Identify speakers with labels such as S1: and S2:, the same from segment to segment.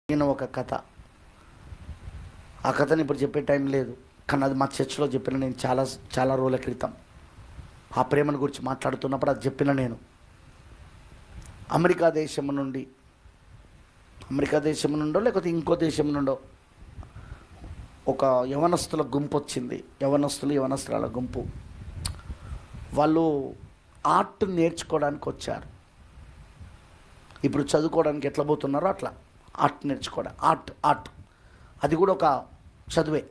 S1: నేను ఒక కథ, ఆ కథని ఇప్పుడు చెప్పే టైం లేదు, కానీ అది మా చర్చిలో చెప్పిన నేను చాలా రోజుల క్రితం ఆ ప్రేమను గురించి మాట్లాడుతున్నప్పుడు అది చెప్పిన నేను. అమెరికా దేశం నుండో లేకపోతే ఇంకో దేశం నుండో ఒక యవనస్తుల గుంపు వచ్చింది. యవనస్తురాల గుంపు. వాళ్ళు ఆర్ట్ నేర్చుకోవడానికి వచ్చారు. ఇప్పుడు చదువుకోవడానికి ఎట్లా పోతున్నారో అట్లా ఆర్ట్ నేర్చుకోవడం. ఆర్ట్ అది కూడా ఒక చదువే,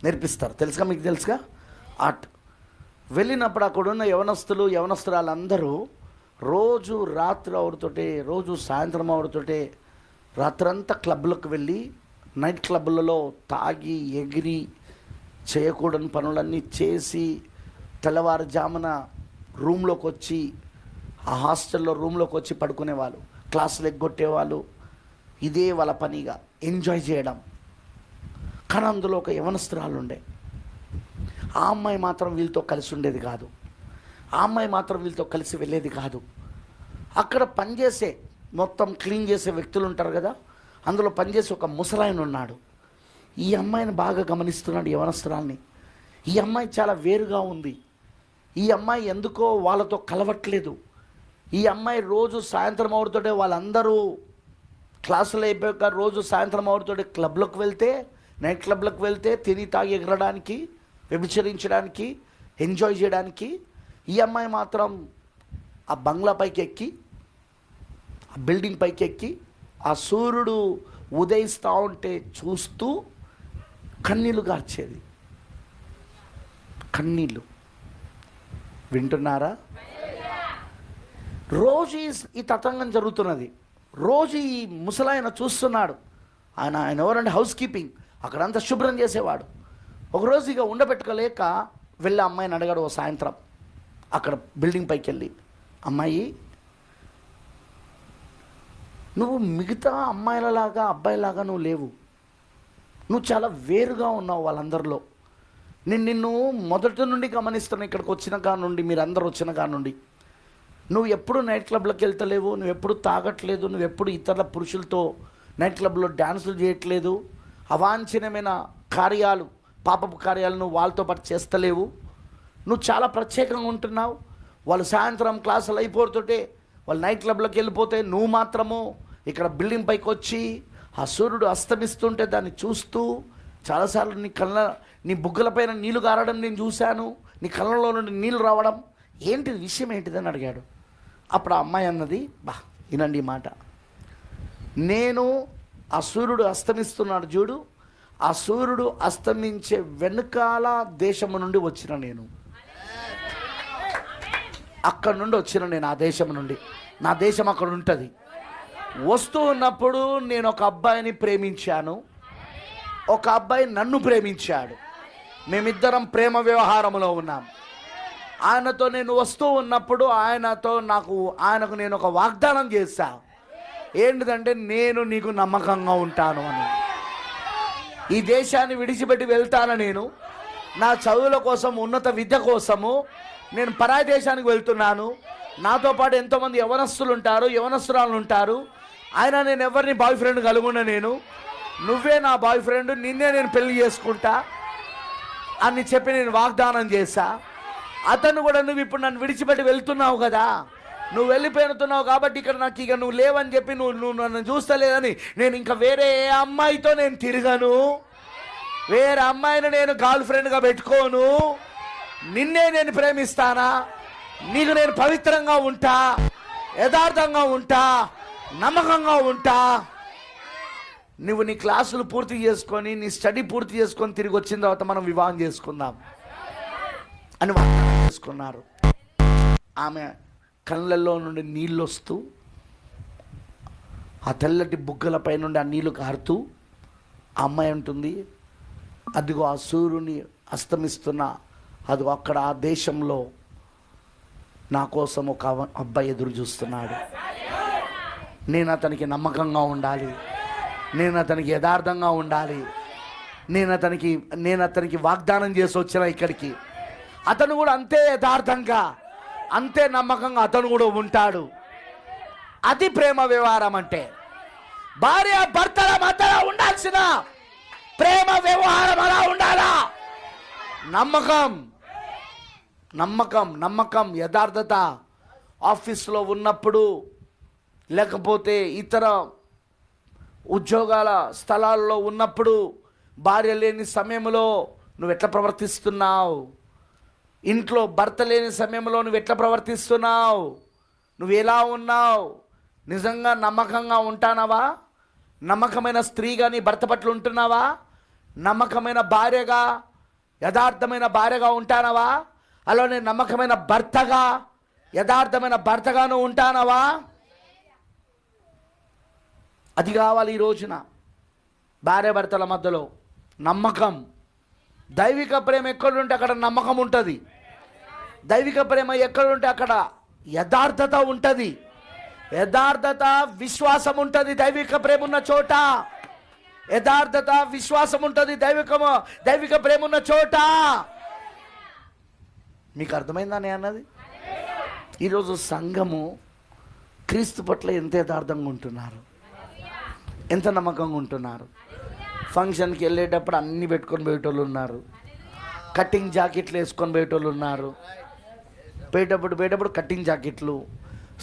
S1: నేర్పిస్తారు. తెలుసుగా, మీకు తెలుసుగా ఆర్ట్. వెళ్ళినప్పుడు అక్కడున్న యవనస్తురాలందరూ రోజు రాత్రి అవుడుతోటే, రోజు సాయంత్రం అవుడుతోటే రాత్రంతా క్లబ్లకు వెళ్ళి నైట్ క్లబ్లలో తాగి ఎగిరి చేయకూడని పనులన్నీ చేసి తెల్లవారుజామున రూమ్లోకి వచ్చి, ఆ హాస్టల్లో రూమ్లోకి వచ్చి పడుకునేవాళ్ళు, క్లాసులు ఎగ్గొట్టేవాళ్ళు. ఇదే వాళ్ళ పనిగా ఎంజాయ్ చేయడం. కానీ అందులో ఒక యవనస్తురాలు ఉండే. ఆ అమ్మాయి మాత్రం వీళ్ళతో కలిసి ఉండేది కాదు, ఆ అమ్మాయి మాత్రం వీళ్ళతో కలిసి వెళ్ళేది కాదు. అక్కడ పనిచేసే, మొత్తం క్లీన్ చేసే వ్యక్తులు ఉంటారు కదా, అందులో పనిచేసే ఒక ముసలాయన ఉన్నాడు. ఈ అమ్మాయిని బాగా గమనిస్తున్నాడు, యవనస్తురాల్ని. ఈ అమ్మాయి చాలా వేరుగా ఉంది. ఈ అమ్మాయి ఎందుకో వాళ్ళతో కలవట్లేదు. ఈ అమ్మాయి రోజు సాయంత్రం అవుతుంటే వాళ్ళందరూ క్లాసులు అయిపోయాక రోజు సాయంత్రం అవుతుంటే క్లబ్లకు వెళ్తే, నైట్ క్లబ్లకు వెళ్తే తిని తాగి ఎగరడానికి, వ్యభిచరించడానికి, ఎంజాయ్ చేయడానికి, ఈ అమ్మాయి మాత్రం ఆ బంగ్లా పైకి ఎక్కి, ఆ బిల్డింగ్ పైకి ఎక్కి, ఆ సూర్యుడు ఉదయిస్తూ ఉంటే చూస్తూ కన్నీళ్ళు గార్చేది. కన్నీళ్ళు. వింటున్నారా? రోజు ఈ తతంగం జరుగుతున్నది. రోజు ఈ ముసలాయన చూస్తున్నాడు. ఆయన ఎవరంటే హౌస్ కీపింగ్, అక్కడంతా శుభ్రం చేసేవాడు. ఒకరోజు ఇక ఉండబెట్టుకోలేక వెళ్ళి అమ్మాయిని అడిగాడు. ఓ సాయంత్రం అక్కడ బిల్డింగ్ పైకి వెళ్ళి, అమ్మాయి, నువ్వు మిగతా అమ్మాయిలలాగా అబ్బాయిలాగా నువ్వు లేవు, నువ్వు చాలా వేరుగా ఉన్నావు వాళ్ళందరిలో. నిన్ను మొదటి నుండి గమనిస్తున్నా, ఇక్కడికి వచ్చిన కాడ నుండి, మీరందరూ వచ్చిన కాడ నుండి. నువ్వు ఎప్పుడు నైట్ క్లబ్లకు వెళ్తలేవు, నువ్వు ఎప్పుడు తాగట్లేదు, నువ్వు ఎప్పుడు ఇతర పురుషులతో నైట్ క్లబ్లో డ్యాన్సులు చేయట్లేదు, అవాంఛనీయమైన కార్యాలు, పాపపు కార్యాలు నువ్వు వాళ్ళతో పాటు చేస్తలేవు. నువ్వు చాలా ప్రత్యేకంగా ఉంటున్నావు. వాళ్ళు సాయంత్రం క్లాసులు అయిపోతుంటే వాళ్ళు నైట్ క్లబ్లోకి వెళ్ళిపోతే, నువ్వు మాత్రము ఇక్కడ బిల్డింగ్ పైకి వచ్చి ఆ సూర్యుడు అస్తమిస్తుంటే దాన్ని చూస్తూ చాలాసార్లు నీ బుగ్గల పైన నీళ్లు గారడం నేను చూశాను, నీ కళ్ళలో నుండి నీళ్ళు రావడం. ఏంటిది, విషయం ఏంటిదని అడిగాడు. అప్పుడు ఆ అమ్మాయి అన్నది, వినండి ఈ మాట, నేను ఆ సూర్యుడు అస్తమిస్తున్నాడు చూడు, ఆ సూర్యుడు అస్తమించే వెనుకాల దేశము నుండి వచ్చిన నేను, అక్కడ నుండి వచ్చిన నేను, ఆ దేశం నుండి. నా దేశం అక్కడ ఉంటుంది. వస్తూ ఉన్నప్పుడు నేను ఒక అబ్బాయిని ప్రేమించాను, ఒక అబ్బాయి నన్ను ప్రేమించాడు. మేమిద్దరం ప్రేమ వ్యవహారంలో ఉన్నాం. ఆయనతో నేను వస్తూ ఉన్నప్పుడు ఆయనకు నేను ఒక వాగ్దానం చేశా. ఏంటిదంటే, నేను నీకు నమ్మకంగా ఉంటాను అని. ఈ దేశాన్ని విడిచిపెట్టి వెళ్తాను నేను, నా చదువుల కోసం, ఉన్నత విద్య కోసము నేను పరాయి దేశానికి వెళ్తున్నాను. నాతో పాటు ఎంతోమంది యవనస్తులు ఉంటారు, యవనస్తురాలు ఉంటారు. ఆయన నేను ఎవరిని బాయ్ ఫ్రెండ్ కలుగున్నా, నువ్వే నా బాయ్ ఫ్రెండ్, నిన్నే నేను పెళ్లి చేసుకుంటా అని చెప్పి నేను వాగ్దానం చేశా. అతను కూడా, నువ్వు ఇప్పుడు నన్ను విడిచిపెట్టి వెళ్తున్నావు కదా, నువ్వు వెళ్ళిపోతున్నావు కాబట్టి ఇక నువ్వు లేవని చెప్పి నువ్వు నన్ను చూస్తలేదని నేను ఇంకా వేరే ఏ అమ్మాయితో నేను తిరగను, వేరే అమ్మాయిని నేను గర్ల్ ఫ్రెండ్గా పెట్టుకోను, నిన్నే నేను ప్రేమిస్తానా, నీకు నేను పవిత్రంగా ఉంటా, యథార్థంగా ఉంటా, నమ్మకంగా ఉంటా. నువ్వు నీ క్లాసులు పూర్తి చేసుకొని, నీ స్టడీ పూర్తి చేసుకొని తిరిగి వచ్చిన తర్వాత మనం వివాహం చేసుకుందాం అని వాగ్దానం చేసుకున్నారు. ఆమె కళ్ళల్లో నుండి నీళ్ళు వస్తూ, ఆ తెల్లటి బుగ్గలపై నుండి ఆ నీళ్లు కారుతూ, ఆ అమ్మాయి ఉంటుంది, అదిగో ఆ సూర్యుని అస్తమిస్తున్న, అదిగో అక్కడ ఆ దేశంలో నా కోసం ఒక అబ్బాయి ఎదురు చూస్తున్నాడు. నేను అతనికి నమ్మకంగా ఉండాలి, నేను అతనికి యథార్థంగా ఉండాలి, నేను అతనికి వాగ్దానం చేసి వచ్చిన ఇక్కడికి. అతను కూడా అంతే యథార్థంగా, అంతే నమ్మకంగా అతను కూడా ఉంటాడు. అది ప్రేమ వ్యవహారం అంటే. భార్య భర్తల మధ్య వ్యవహారం అలా ఉండాలా. నమ్మకం నమ్మకం నమ్మకం యథార్థత. ఆఫీస్లో ఉన్నప్పుడు, లేకపోతే ఇతర ఉద్యోగాల స్థలాల్లో ఉన్నప్పుడు, భార్య లేని సమయంలో నువ్వు ఎట్లా ప్రవర్తిస్తున్నావు? ఇంట్లో భర్త లేని సమయంలో నువ్వు ఎట్లా ప్రవర్తిస్తున్నావు? నువ్వు ఎలా ఉన్నావు? నిజంగా నమ్మకంగా ఉంటానవా? నమ్మకమైన స్త్రీగా నీ భర్త పట్ల ఉంటున్నావా? నమ్మకమైన భార్యగా, యథార్థమైన భార్యగా ఉంటానవా? అలానే నమ్మకమైన భర్తగా, యథార్థమైన భర్తగా నువ్వు ఉంటానవా? అది కావాలి ఈ రోజున భార్య భర్తల మధ్యలో నమ్మకం. దైవిక ప్రేమ ఎక్కడుంటే అక్కడ నమ్మకం ఉంటుంది. దైవిక ప్రేమ ఎక్కడుంటే అక్కడ యథార్థత ఉంటుంది. యథార్థత, విశ్వాసం ఉంటుంది దైవిక ప్రేమ ఉన్న చోట. యథార్థత, విశ్వాసం ఉంటుంది దైవిక ప్రేమ ఉన్న చోట. మీకు అర్థమైందా నేను అన్నది? ఈరోజు సంఘము క్రీస్తు పట్ల ఎంత యథార్థంగా ఉంటున్నారు, ఎంత నమ్మకంగా ఉంటున్నారు. ఫంక్షన్కి వెళ్ళేటప్పుడు అన్నీ పెట్టుకొని పోయేటోళ్ళు ఉన్నారు. కటింగ్ జాకెట్లు వేసుకొని పోయేటోళ్ళు ఉన్నారు. పోయేటప్పుడు కటింగ్ జాకెట్లు,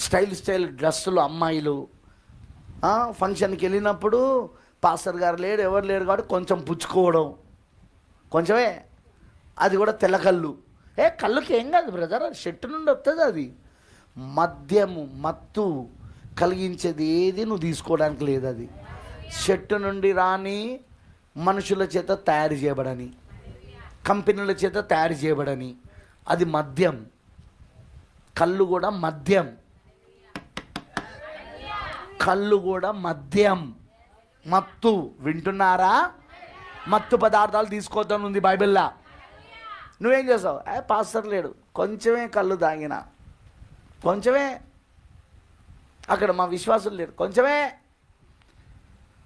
S1: స్టైల్ డ్రెస్సులు అమ్మాయిలు. ఫంక్షన్కి వెళ్ళినప్పుడు పాస్టర్ గారు లేరు, ఎవరు లేరు కాబట్టి కొంచెం పుచ్చుకోవడం, కొంచెమే, అది కూడా తెల్లకళ్ళు. కళ్ళుకి ఏం కాదు బ్రదర్, షర్టు నుండి వస్తుంది. అది మద్యము, మత్తు కలిగించేది ఏది నువ్వు తీసుకోవడానికి లేదు. అది షర్టు నుండి రాని, మనుషుల చేత తయారు చేయబడని, కంపెనీల చేత తయారు చేయబడని, అది మద్యం. కళ్ళు కూడా మద్యం, కళ్ళు కూడా మద్యం, మత్తు. వింటున్నారా? మత్తు పదార్థాలు తీసుకోవద్దని ఉంది బైబిల్లో. నువ్వేం చేస్తావు? పాస్టర్ లేడు, కొంచెమే కళ్ళు తాగిన, కొంచెమే. అక్కడ మా విశ్వాసులు లేరు, కొంచెమే.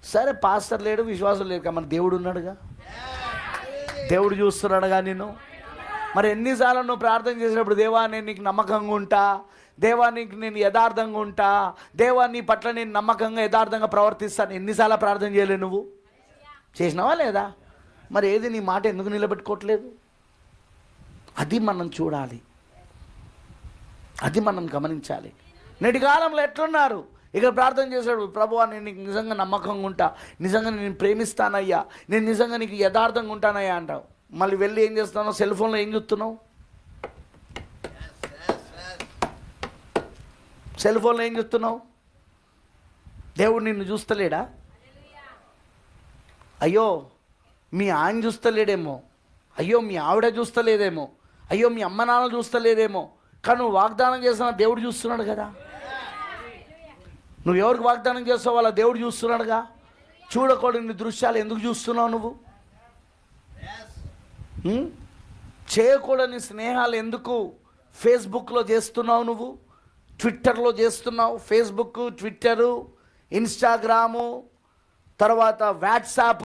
S1: సరే పాస్టర్ లేడు, విశ్వాసం లేదు, మన దేవుడు ఉన్నాడుగా, దేవుడు చూస్తున్నాడుగా నిన్ను. మరి ఎన్నిసార్లు నువ్వు ప్రార్థన చేసినప్పుడు, దేవా నేను నీకు నమ్మకంగా ఉంటా, దేవా నీకు నేను యథార్థంగా ఉంటా, దేవా నీ పట్ల నేను నమ్మకంగా యథార్థంగా ప్రవర్తిస్తాను, ఎన్నిసార్లు ప్రార్థన చేయలేవు? నువ్వు చేసినావా లేదా? మరి ఏది నీ మాట ఎందుకు నిలబెట్టుకోవట్లేదు? అది మనం చూడాలి, అది మనం గమనించాలి. నేటి కాలంలో ఎట్లున్నారు? ఇక్కడ ప్రార్థన చేశాడు, ప్రభువా నేను నీకు నిజంగా నమ్మకంగా ఉంటా, నిజంగా నేను ప్రేమిస్తానయ్యా, నేను నిజంగా నీకు యథార్థంగా ఉంటానయ్యా అంటావు. మళ్ళీ వెళ్ళి ఏం చేస్తున్నావు? సెల్ ఫోన్లో ఏం చూస్తున్నావు? సెల్ ఫోన్లో ఏం చూస్తున్నావు? దేవుడు నిన్ను చూస్తలేడా? అయ్యో మీ ఆయన చూస్తలేడేమో, అయ్యో మీ ఆవిడ చూస్తలేదేమో, అయ్యో మీ అమ్మ నాన్న చూస్తలేదేమో, కానీ నువ్వు వాగ్దానం చేసిన దేవుడు చూస్తున్నాడు కదా. నువ్వు ఎవరికి వాగ్దానం చేస్తావు? వాళ్ళ దేవుడు చూస్తున్నాడుగా. చూడకూడని దృశ్యాలు ఎందుకు చూస్తున్నావు నువ్వు? చేయకూడని స్నేహాలు ఎందుకు ఫేస్బుక్లో చేస్తున్నావు నువ్వు? ట్విట్టర్లో చేస్తున్నావు. ఫేస్బుక్, ట్విట్టరు, ఇన్స్టాగ్రాము, తర్వాత వాట్సాప్.